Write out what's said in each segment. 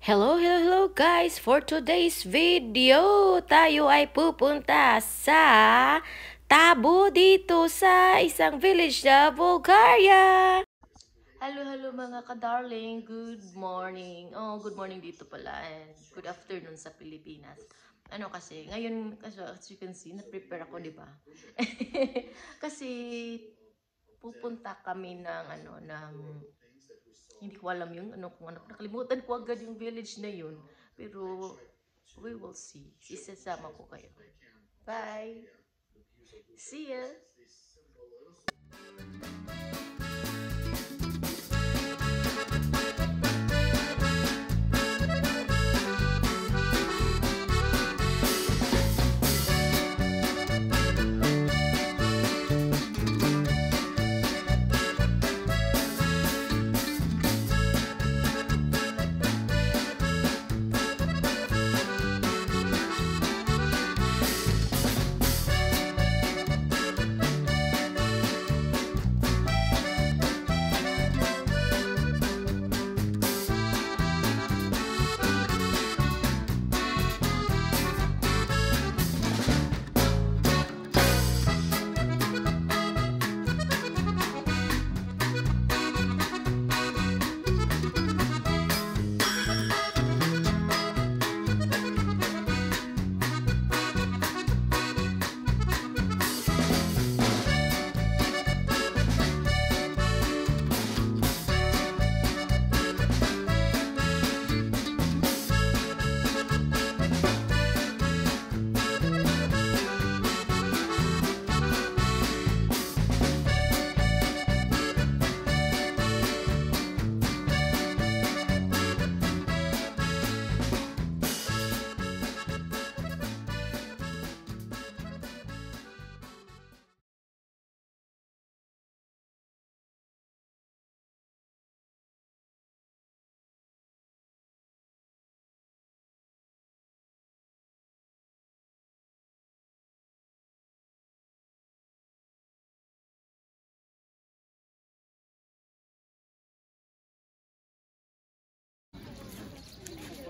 Hello guys! For today's video, tayo ay pupunta sa Tabo dito sa isang village sa Bulgaria. Hello mga ka-darling, good morning. Good morning dito pala and good afternoon sa Pilipinas. Kasi, ngayon, as you can see, na-prepare ako, di ba? Kasi, pupunta kami ng hindi ko alam yung nakalimutan ko agad yung village na yun. Pero, we will see. Isasama ko kayo. Bye! See ya!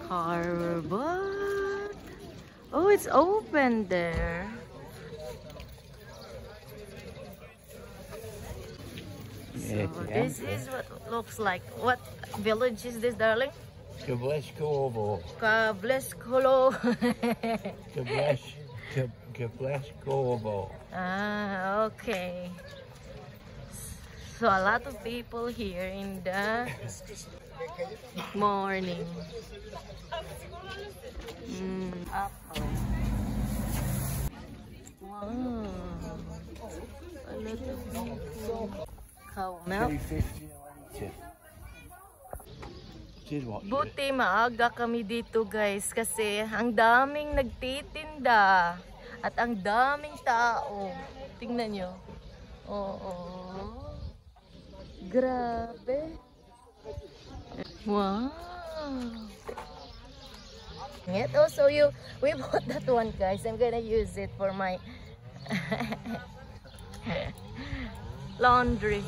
Harvard. Oh, it's open there. So this is what it looks like. What village is this, darling? Kableskovo. Kableskovo. Kableskovo. Okay. So a lot of people here in the morning. Wow. A lot of people. Cow milk. Buti maaga kami dito guys kasi ang daming nagtitinda at ang daming tao. Tingnan nyo. Oo. Grabe. Wow. It also we bought that one guys. I'm gonna use it for my laundry.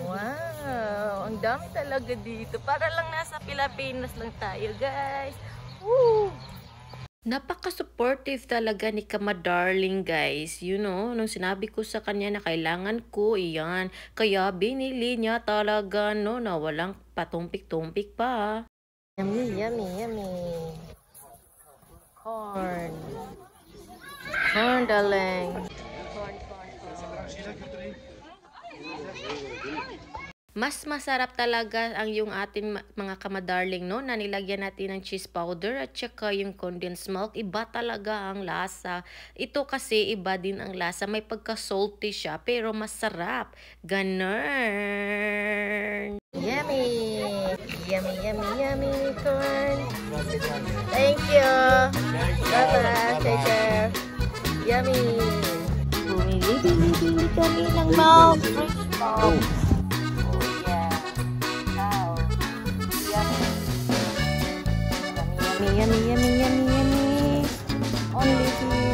Wow, ang dami talaga dito. Para lang nasa Pilipinas lang tayo guys. Woo! Napaka-supportive talaga ni Kamadarling guys. You know, nung sinabi ko sa kanya na kailangan ko iyan, kaya binili niya talaga no, na walang patumpik-tumpik pa. Yummy, yummy, yummy. Corn. Corn, darling. Corn. Mas masarap talaga ang yung ating mga kamadarling no, na nilagyan natin ng cheese powder at saka yung condensed milk. Iba talaga ang lasa. Ito kasi iba din ang lasa. May pagka-salty siya pero masarap. Ganun. Yummy! Yummy, yummy, yummy corn. Thank you. Bye-bye. Take care. Yummy. Bumili kami ng milk. Fresh milk. Yummy. Only here.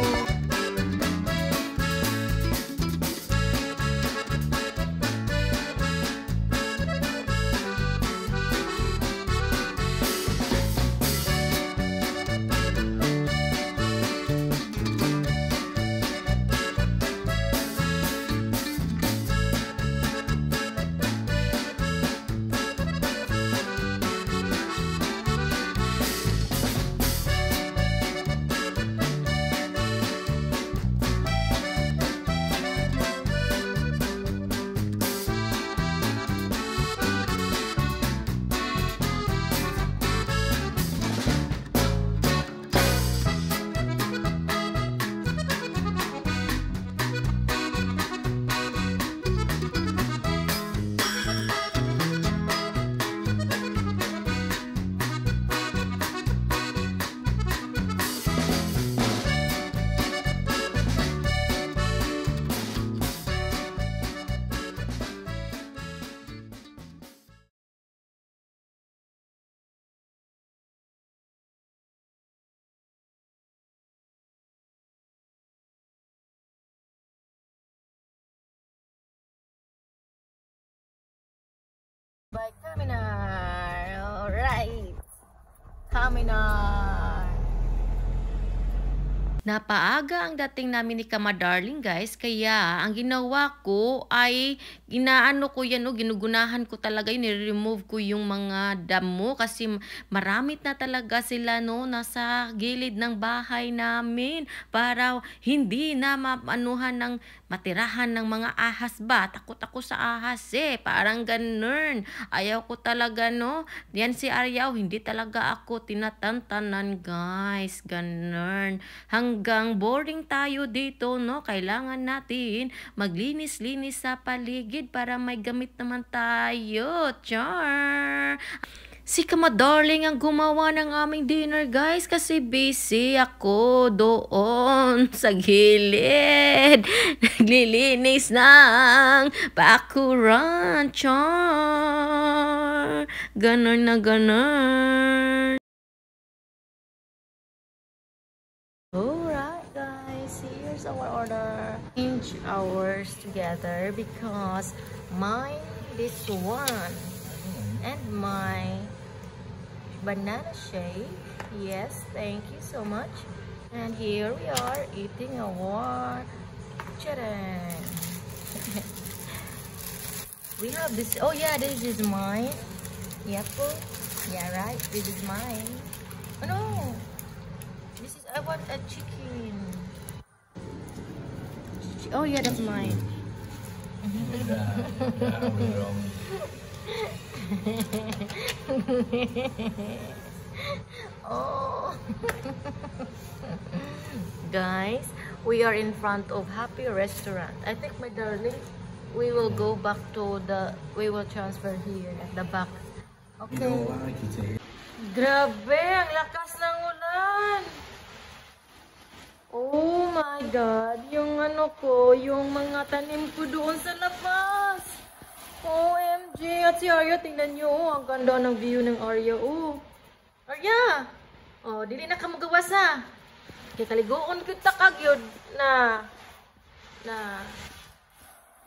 By Kaminar. Alright. Kaminar. Napaaga ang dating namin ni Kamadarling guys, kaya ang ginawa ko ay inaano ko yan, ginugunahan ko talaga yun, i-remove ko yung mga damo kasi maramit na talaga sila nasa gilid ng bahay namin para hindi na maanuhan ng matirahan ng mga ahas ba. Takot ako sa ahas parang ganun. Ayaw ko talaga yan si Aryaw, hindi talaga ako tinatantanan guys, ganun. Hanggang boring tayo dito, kailangan natin maglinis-linis sa paligid para may gamit naman tayo. Char! Si Kamadarling ang gumawa ng aming dinner guys kasi busy ako doon sa gilid. Naglilinis ng bakuran. Char! Ganon na ganon. Alright guys, here's our order. Change ours together because mine this one and my banana shake. Yes, thank you so much. And here we are eating our chicken. We have this. Oh yeah, this is mine. Yep. Yeah, right. This is mine. Oh no. This is, I want a chicken. Oh yeah, that's mine. Oh. Guys, we are in front of Happy Restaurant. I think, my darling, we will go back to we will transfer here at the back. Okay. Grabe, ang lakas ng ulan. Oh my God, yung yung mga tanim ko doon sa labas. OMG, at si Arya, tingnan nyo, ang ganda ng view ng Arya. Oh, Arya, dili na ka magawas ha. Kaya kaligoon kita kagyod na.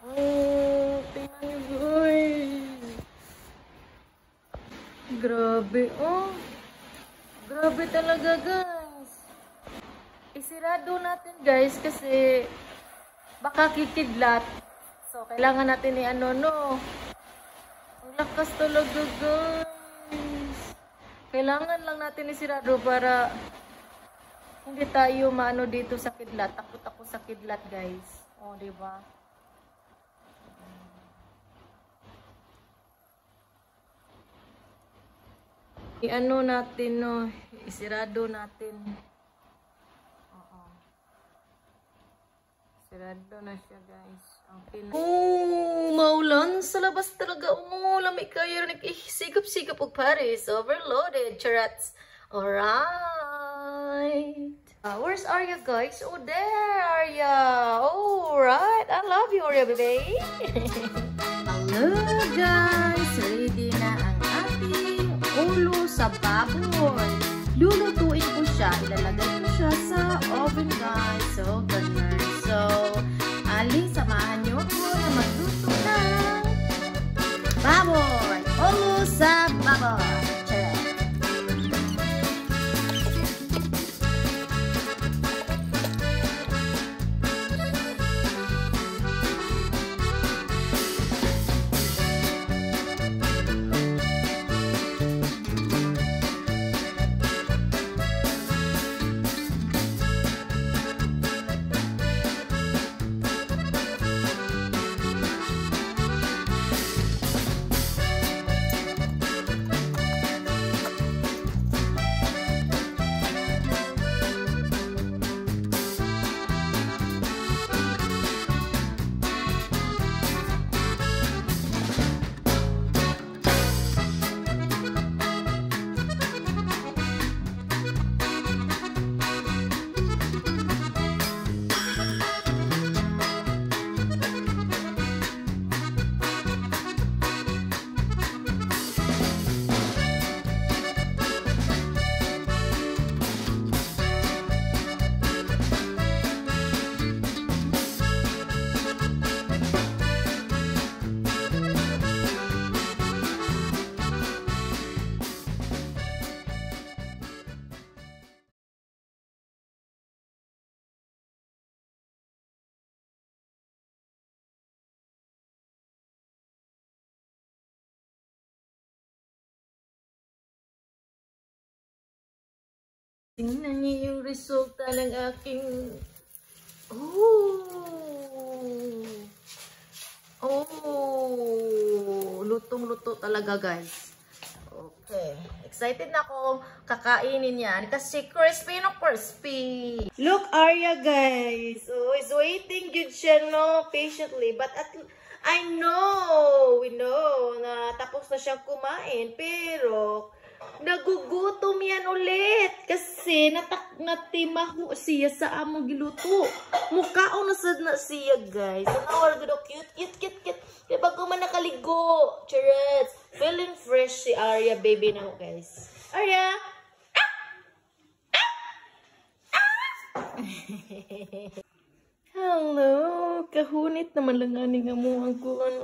Oh, tingnan nyo guys. Grabe, grabe talaga guys. Isirado natin guys kasi baka kikidlat. So, kailangan natin Ang lakas talaga guys. Kailangan lang natin isirado para hindi tayo maano dito sa kidlat. Takot ako sa kidlat guys. O, diba? Natin, isirado natin. Isirado na siya, guys. Okay na. Oh, maulan sa labas talaga. Oh, lamig kayo. Sigap-sigap og Paris. Overloaded. Charats. Alright. Where's Arya, guys? Oh, there, Arya. Alright. I love you, Arya, baby. Hello, guys. Ready na ang ating ulo sa baboy. Lulutuin ko siya. Ilalagay ko siya sa oven, guys. So, ganun. So, samahan niyo ako na magluto ng baboy. Ulo sa baboy. Tingnan niyo yung resulta ng aking... Oh! Oh! Lutong-luto talaga, guys. Okay. Excited na ako kakainin yan kasi crispy na crispy. Look, Arya, guys. Oh, is waiting good siya, no? Patiently. But I know, we know na tapos na siyang kumain. Pero, nagugutom yan ulit. Kasi, natimaho siya sa among giluto. Mukhaon na sad na siya, guys. Tanawar, cute, cute, cute, cute. Kaya bago man nakaligo. Charets. Feeling fresh si Arya, baby na, guys. Arya! Hello! Kahunit naman lang aning amuhang kuhan.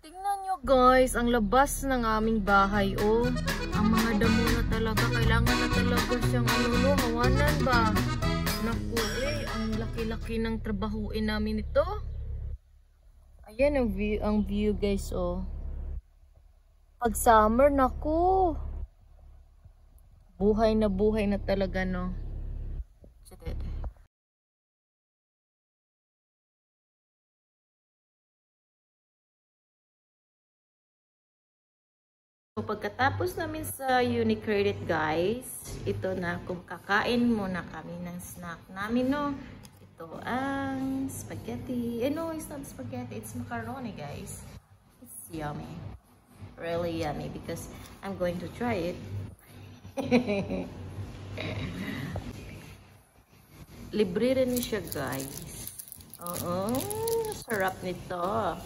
Tingnan nyo, guys, ang labas ng aming bahay, oh. Ang mga damo na talaga, kailangan na talaga siyang hawanan ba? Naku, ang laki-laki ng trabahuin namin ito. Ayan ang view, guys, oh. Pag summer, naku. Buhay na talaga, no. So, pagkatapos namin sa Unicredit, guys, ito na, kung kakain muna kami ng snack namin, no? Ito ang spaghetti. No, it's not spaghetti, it's macaroni, guys. It's yummy. Really yummy because I'm going to try it. Libre rin siya, guys. Oo, sarap nito.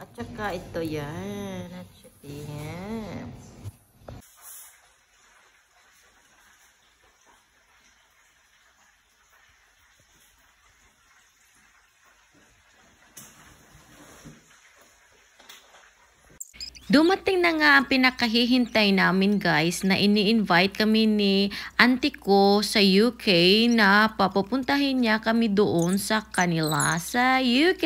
At saka ito yan. At saka yan. Dumating na nga ang pinakahihintay namin, guys, na ini-invite kami ni auntie ko sa UK na papupuntahin niya kami doon sa kanila sa UK.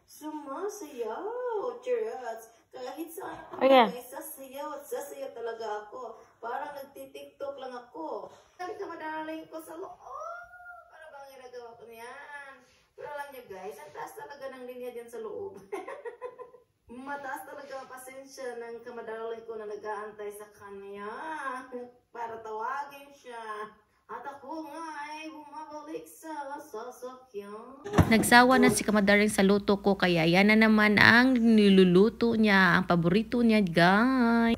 Sumasayaw, Charats. Kahit saan ako, guys, sasayaw talaga ako. Parang nagtitiktok lang ako. Sabi ka madaraling ko sa loob. Para bang ginagawa ko niyan? Pero alam niyo, guys, ang taas talaga ng linya dyan sa loob. Mataas talaga ang pasensya ng kamadaling ko na nag-aantay sa kanya para tawagin siya. At ako nga ay bumabalik sa sasakyan. Nagsawa na si kamadaling sa luto ko, kaya yan na naman ang niluluto niya, ang paborito niya, guys.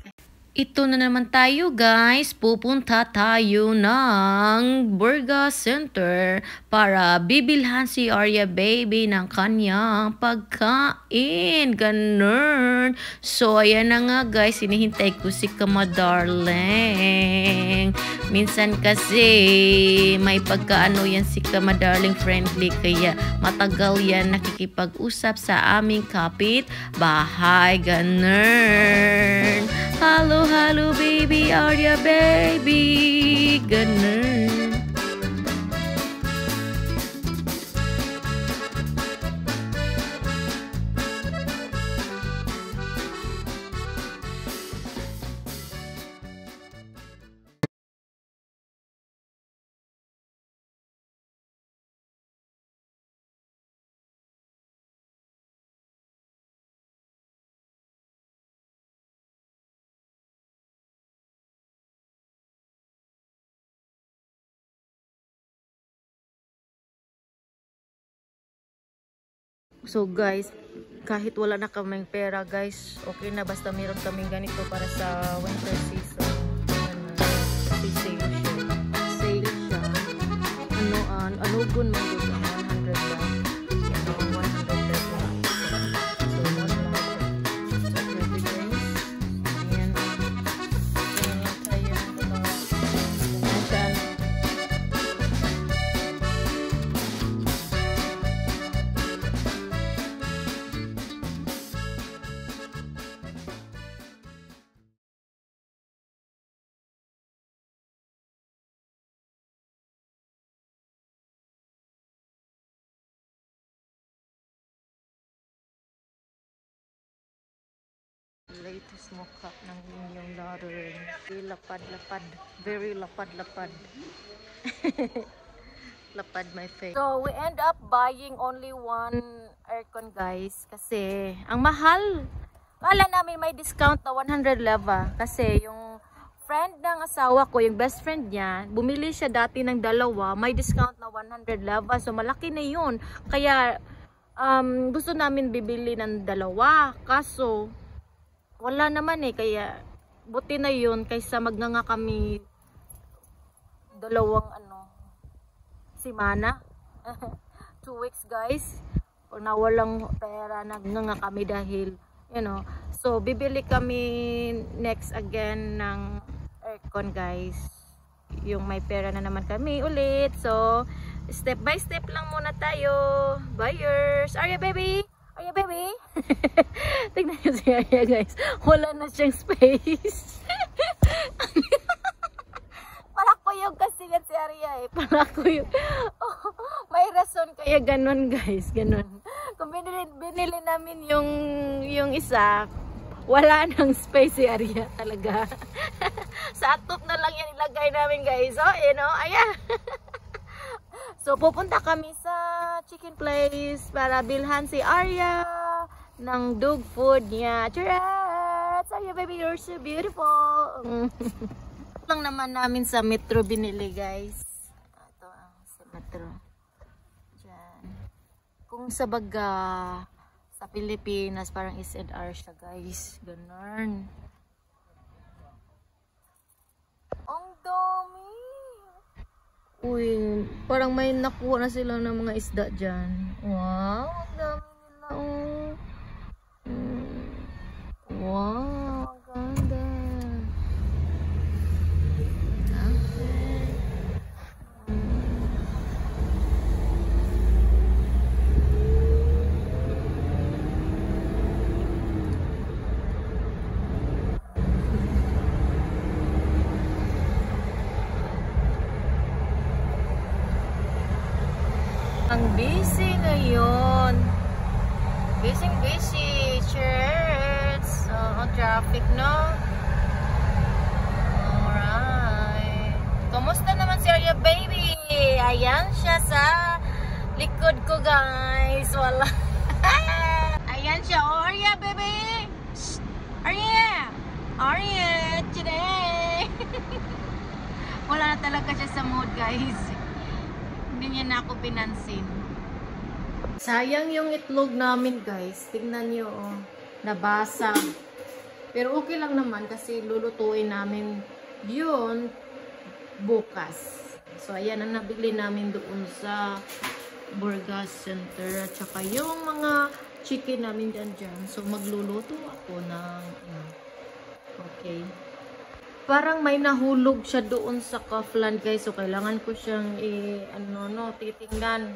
Ito na naman tayo, guys. Pupunta tayo ng Burga Center para bibilhan si Arya baby ng kanyang pagkain. Ganun. So, ayan na nga, guys. Hinihintay ko si Kamadarling. Minsan kasi may pagkaano yan si Kamadarling friendly. Kaya matagal yan nakikipag-usap sa aming kapit bahay. Ganun. Hello, baby, Arya baby, ganun. So guys, kahit wala na kaming pera guys, okay na basta meron kaming ganito para sa winter season. Ano, kasi sale siya. Sale siya. Anugon mo doon ang 100 lang. So, 100 lang. So, more lang siya. So, every guys. Ayan. Ayan lang tayo ng dalawa. Ayan siya. Latest mockup ng inyong daughter. Lapad-lapad. Very lapad-lapad. Lapad my face. So, we end up buying only one aircon guys. Kasi, ang mahal. Kala namin may discount na 100 leva. Kasi, yung friend ng asawa ko, yung best friend niya, bumili siya dati ng dalawa. May discount na 100 leva. So, malaki na yun. Kaya, gusto namin bibili ng dalawa. Kaso, wala naman eh, kaya buti na yun kaysa magnanga kami dalawang semana 2 weeks guys o na walang pera, nagnanga kami dahil so bibili kami next again ng aircon guys, yung may pera na naman kami ulit. So step by step lang muna tayo buyers. Arya baby, Arya baby. Tignan nyo si Arya guys, wala na siyang space. Palakuyog kasi yan si Arya eh, palakuyog. Oh, may rason kaya ganun guys, ganun. Kung binili namin yung isa, wala nang space si Arya talaga. Sa atop na lang yan ilagay namin guys. Oh, ayan. So, pupunta kami sa chicken place para bilhan si Arya ng dog food niya. Charats! Arya baby, you're so beautiful! Lang naman namin sa Metro binili guys. Ito sa Metro. Diyan. Kung sa baga sa Pilipinas, parang S&R siya guys. Ganun. Ang dami! Uy, parang may nakuha na sila ng mga isda dyan. Wow, ang dami nila. Oh. Wow, ang ganda. Ang busy ngayon. Busy. Shirts. Traffic, no? Alright. Kumusta naman si Arya baby? Ayan siya sa likod ko, guys. Wala. Ayan siya. Oh, Arya baby. Shh. Arya today. Wala na talaga siya sa mood, guys. Hindi niya na ako pinansin. Sayang yung itlog namin guys. Tignan nyo, oh. Nabasa. Pero okay lang naman kasi lulutuin namin yun bukas. So ayan ang nabili namin doon sa Burgas Center. At saka yung mga chicken namin dyan. So magluluto ako ng okay. Parang may nahulog siya doon sa Kaufland guys. So kailangan ko siyang titingnan.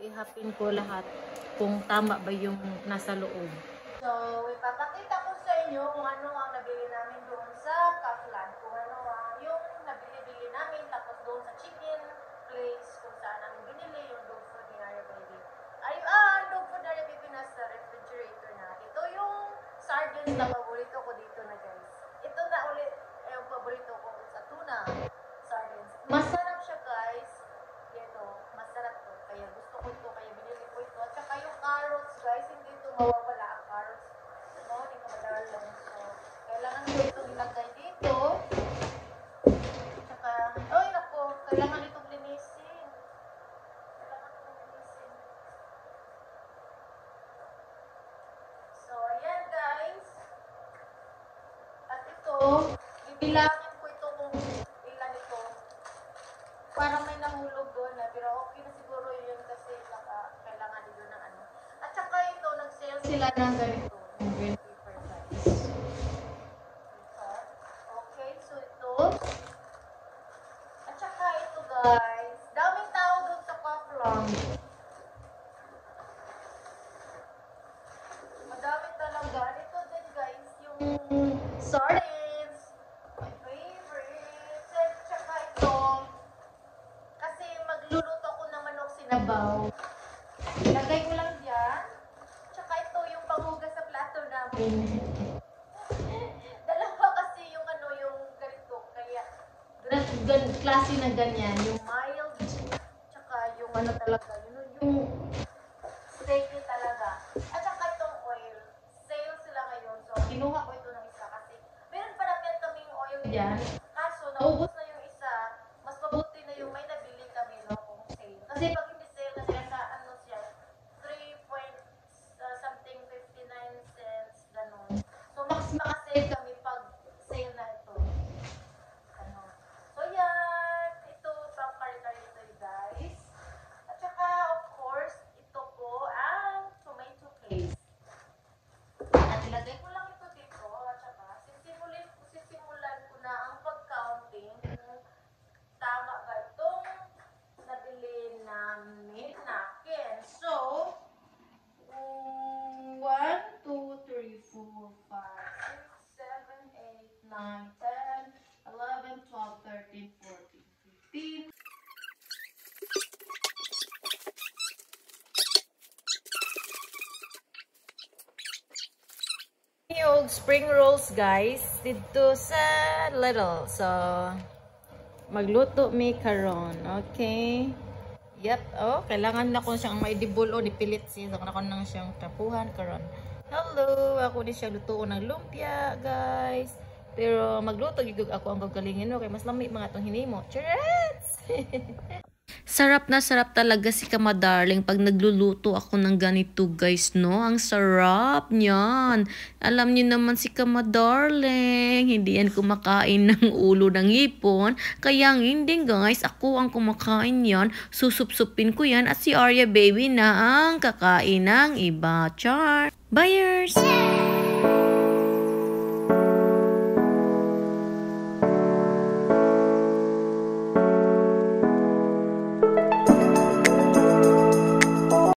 Ihapin ko lahat kung tama ba yung nasa loob. So, ipapakita ko sa inyo kung ano ang nabili namin doon sa Kaufland. Kung ano yung nabili namin. Tapos doon sa chicken place kung saan ang binili yung dog food ni Arya baby. Dog food ni Arya baby nasa refrigerator na. Ito yung sardines na paborito ko dito na guys. Ito na ulit yung paborito ko sa tuna sardines. Masarap siya guys. Ito, masarap to. Kaya gusto ko ito. Kaya binili ko ito. At saka yung carrots guys, hindi ito mawawala ang carrots. Hindi ka madalang. So, kailangan ko ito ilagay dito. At saka, kailangan itong linisin. Bibilangin ko ito kung ilan ito. Parang may nahulog doon na, pero okay na siguro yun kasi kailangan nito ng ano. At saka ito, nag-sale sila ng ganito. Ng green paper guys. Okay, so ito. At saka ito guys. Daming tao doon sa Cofflong. Madami talaga. Ito din guys, yung sardines. My favorite. At saka ito. Kasi magluluto ko ng manok sinabaw. Lagay ko lang dyan. Tsaka ito yung panghugas sa plato namin. Dalawa kasi yung ano, yung ganito. Kaya, klase na ganyan. Yung mild. Tsaka yung ano talaga. Yung steaky talaga. At saka itong oil. Sale sila ngayon. So, kinuha ko ito ng isa kasi meron pa namin kaming oil dyan. Kaso, naubos na yung isa. Mas mabuti na yung may nabili kami no, kung sale. Kasi pag hindi sale kasi sa ano siya, 3 point something 59 cents, ganun. So, mas makasave kami pag sale na ito. Ano. So, yan. Ito, pang kari-kari ito, guys. At saka, of course, ito po ang tomato paste. At ilagay ko lang ito dito. At saka, sisimulan ko na ang pag-counting. Tama ba itong nabili namin nakin? So, 1, 2, 3, 4, 5, 6, 7, 8, 9, 10, 11, 12, 13, 14, 15. Yung spring rolls guys dito sa Lidl. So, magluto mi karon. Okay. Yep. Oh, kailangan na ko siyang maidibulo ni pilit siya. So, ako nang siyang tapuhan karon. Hello, ako ni siya lutuon ng lumpia, guys. Pero magluto gigug ako ang gagalingin no kay mas lami mga tong hinimo. Charets. Sarap na sarap talaga si Kamadarling pag nagluluto ako ng ganito guys, no? Ang sarap niyan. Alam niyo naman si Kamadarling, hindi yan kumakain ng ulo ng hipon. Kaya hindi guys, ako ang kumakain yan. Susupsupin ko yan at si Arya baby na ang kakain ng iba. Char! Buyers!